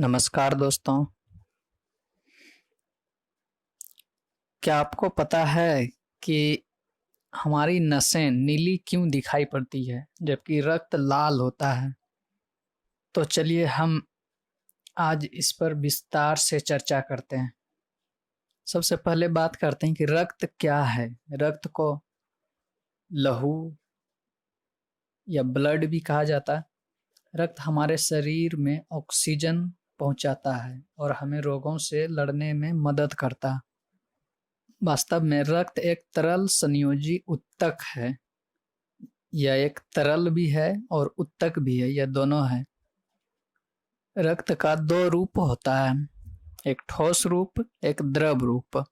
नमस्कार दोस्तों। क्या आपको पता है कि हमारी नसें नीली क्यों दिखाई पड़ती है जबकि रक्त लाल होता है? तो चलिए हम आज इस पर विस्तार से चर्चा करते हैं। सबसे पहले बात करते हैं कि रक्त क्या है। रक्त को लहू या ब्लड भी कहा जाता है। रक्त हमारे शरीर में ऑक्सीजन पहुंचाता है और हमें रोगों से लड़ने में मदद करता है। वास्तव में रक्त एक तरल संयोजी उत्तक है। यह एक तरल भी है और उत्तक भी है, यह दोनों है। रक्त का दो रूप होता है, एक ठोस रूप, एक द्रव रूप।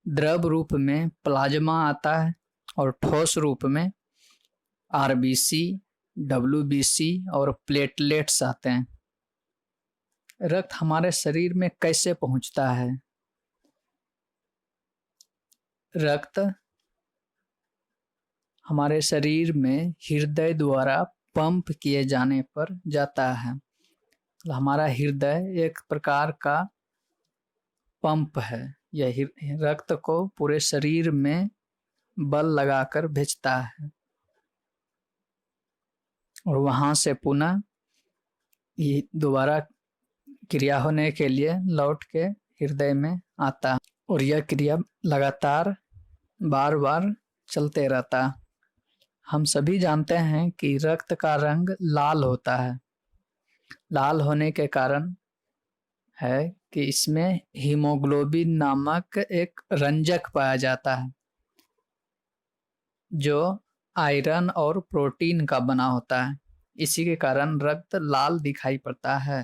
द्रव रूप में प्लाज्मा आता है और ठोस रूप में आरबीसी, डब्ल्यूबीसी और प्लेटलेट्स आते हैं। रक्त हमारे शरीर में कैसे पहुंचता है? रक्त हमारे शरीर में हृदय द्वारा पंप किए जाने पर जाता है। हमारा हृदय एक प्रकार का पंप है। यह रक्त को पूरे शरीर में बल लगाकर भेजता है और वहां से पुनः ये दोबारा क्रिया होने के लिए लौट के हृदय में आता है और यह क्रिया लगातार बार बार चलते रहता है। हम सभी जानते हैं कि रक्त का रंग लाल होता है। लाल होने के कारण है कि इसमें हीमोग्लोबिन नामक एक रंजक पाया जाता है जो आयरन और प्रोटीन का बना होता है। इसी के कारण रक्त लाल दिखाई पड़ता है।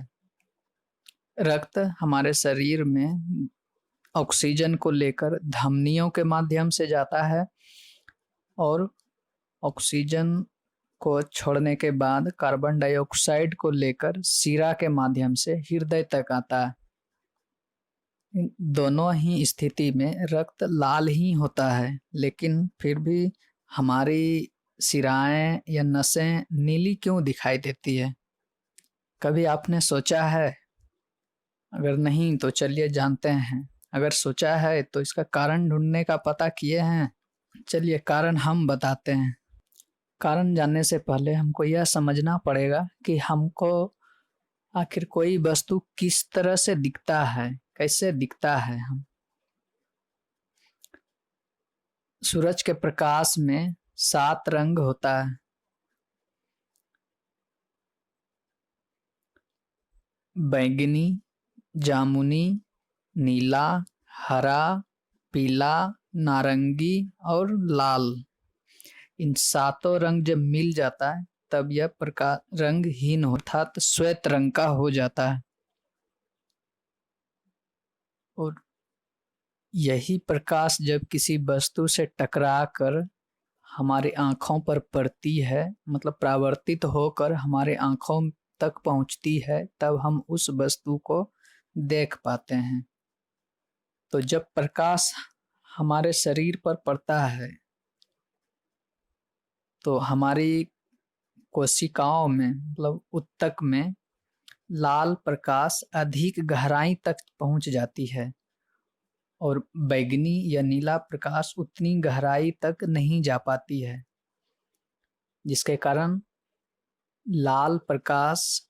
रक्त हमारे शरीर में ऑक्सीजन को लेकर धमनियों के माध्यम से जाता है और ऑक्सीजन को छोड़ने के बाद कार्बन डाइऑक्साइड को लेकर शिरा के माध्यम से हृदय तक आता है। दोनों ही स्थिति में रक्त लाल ही होता है, लेकिन फिर भी हमारी शिराएं या नसें नीली क्यों दिखाई देती है? कभी आपने सोचा है? अगर नहीं तो चलिए जानते हैं। अगर सोचा है तो इसका कारण ढूंढने का पता किए हैं? चलिए कारण हम बताते हैं। कारण जानने से पहले हमको यह समझना पड़ेगा कि हमको आखिर कोई वस्तु किस तरह से दिखता है, कैसे दिखता है। हम सूरज के प्रकाश में 7 रंग होता है। बैंगनी, जामुनी, नीला, हरा, पीला, नारंगी और लाल। इन 7 रंग जब मिल जाता है तब यह प्रकाश रंगहीन अर्थात श्वेत रंग का हो जाता है और यही प्रकाश जब किसी वस्तु से टकरा कर हमारी आंखों पर पड़ती है, मतलब परावर्तित होकर हमारे आंखों तक पहुंचती है, तब हम उस वस्तु को देख पाते हैं। तो जब प्रकाश हमारे शरीर पर पड़ता है तो हमारी कोशिकाओं में, मतलब उत्तक में लाल प्रकाश अधिक गहराई तक पहुंच जाती है और बैंगनी या नीला प्रकाश उतनी गहराई तक नहीं जा पाती है, जिसके कारण लाल प्रकाश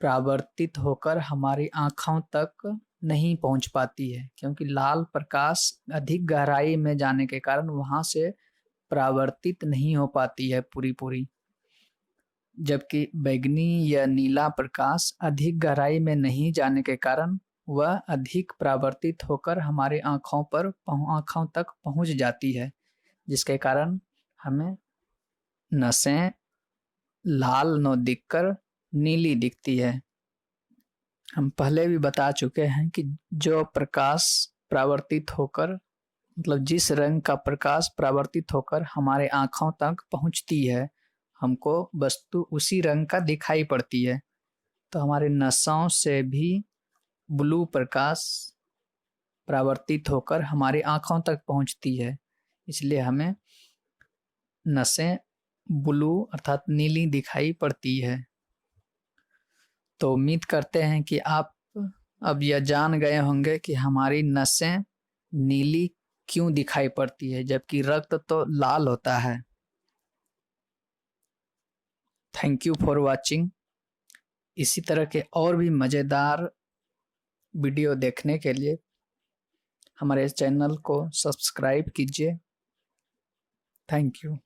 परावर्तित होकर हमारी आंखों तक नहीं पहुंच पाती है, क्योंकि लाल प्रकाश अधिक गहराई में जाने के कारण वहां से परावर्तित नहीं हो पाती है पूरी। जबकि बैंगनी या नीला प्रकाश अधिक गहराई में नहीं जाने के कारण वह अधिक परावर्तित होकर हमारे आंखों तक पहुंच जाती है, जिसके कारण हमें नसें लाल न दिखकर नीली दिखती है। हम पहले भी बता चुके हैं कि जो प्रकाश परावर्तित होकर, मतलब जिस रंग का प्रकाश परावर्तित होकर हमारे आंखों तक पहुंचती है, हमको वस्तु उसी रंग का दिखाई पड़ती है। तो हमारे नसों से भी ब्लू प्रकाश परावर्तित होकर हमारी आंखों तक पहुंचती है, इसलिए हमें नसें ब्लू अर्थात नीली दिखाई पड़ती है। तो उम्मीद करते हैं कि आप अब यह जान गए होंगे कि हमारी नसें नीली क्यों दिखाई पड़ती है जबकि रक्त तो लाल होता है। Thank you for watching. इसी तरह के और भी मज़ेदार वीडियो देखने के लिए हमारे चैनल को सब्सक्राइब कीजिए। Thank you.